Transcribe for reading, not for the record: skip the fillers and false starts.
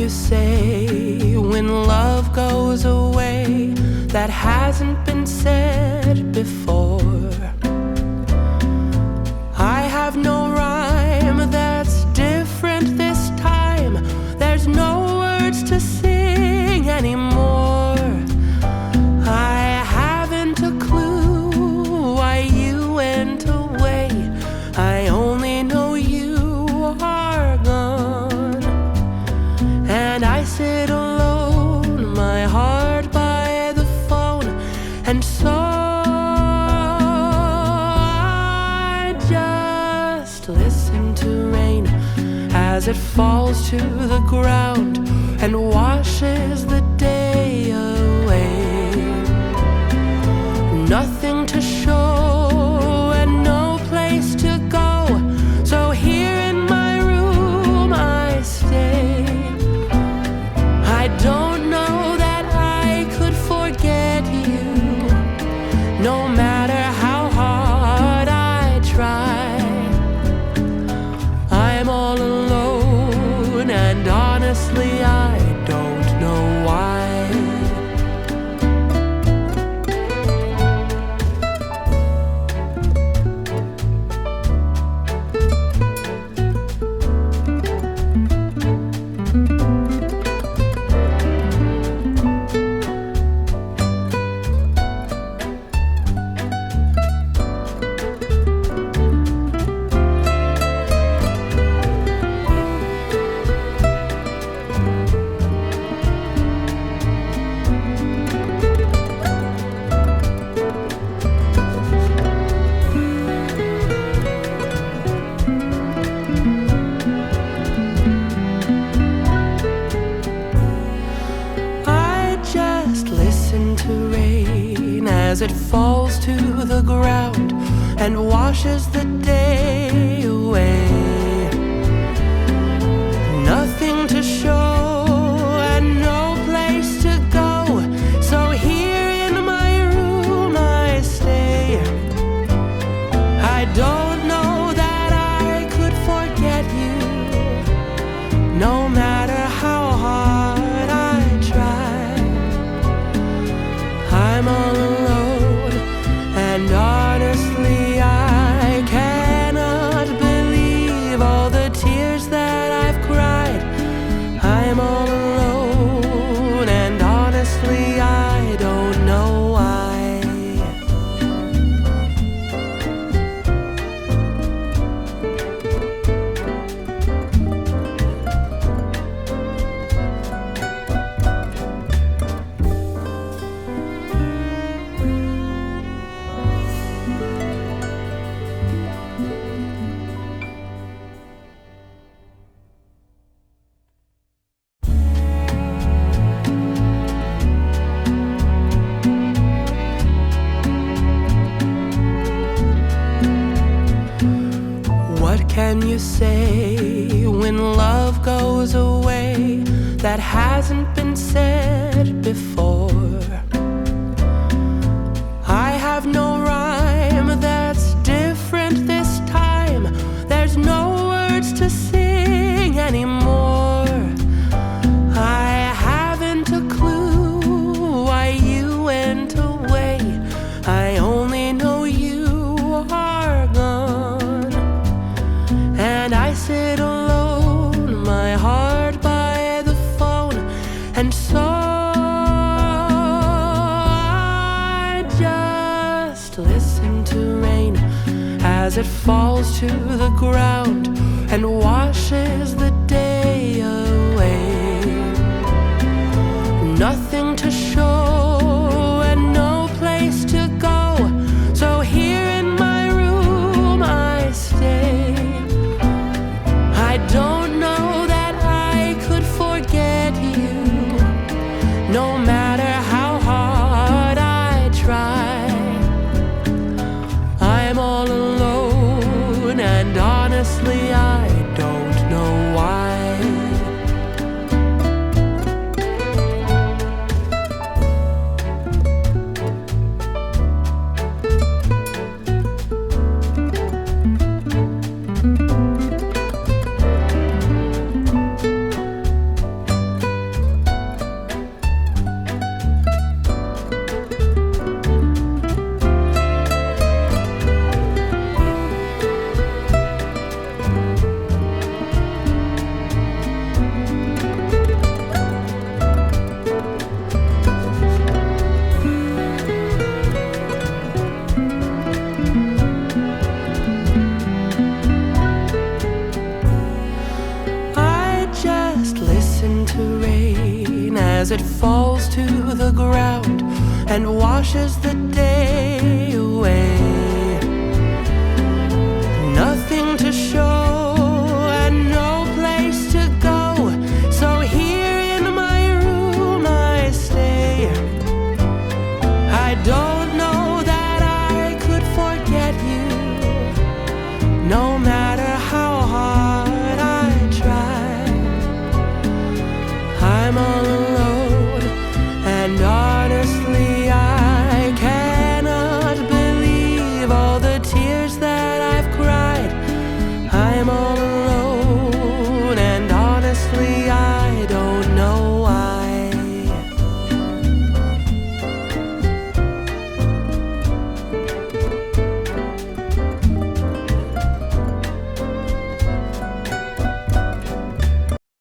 you say when love goes away that hasn't been said before? I have no rhyme that's different this time. There's no words to sing anymore. I haven't a clue why you went away. I only know you are gone. And I sit alone, my heart by the phone. And so I just listen to rain as it falls to the ground and washes the day away. Nothing to show and no place to go, so here in my room I stay. I don't know that I could forget you, no matter how hard I try. I'm all alone and honestly I don't know why. As it falls to the ground and washes the day away. Nothing to show and no place to go, so here in my room I stay. I don't know that I could forget you, no matter how hard I try. I'm all alone, and honestly I cannot believe all the tears that I've cried. I'm all alone, and honestly I don't know why. What can you say when love goes away that hasn't been said before? I have no rhyme that's different this time. There's no words to sing anymore. I haven't a clue why you went away. I only know you are gone. And I sit alone, my heart by the phone. And so I just listen to rain as it falls to the ground and washes the day away. Nothing to show and no place to go, so here in my room I stay. I don't know that I could forget you, no matter how hard I try. I'm all alone, and honestly I don't know why. as it falls to the ground and washes the day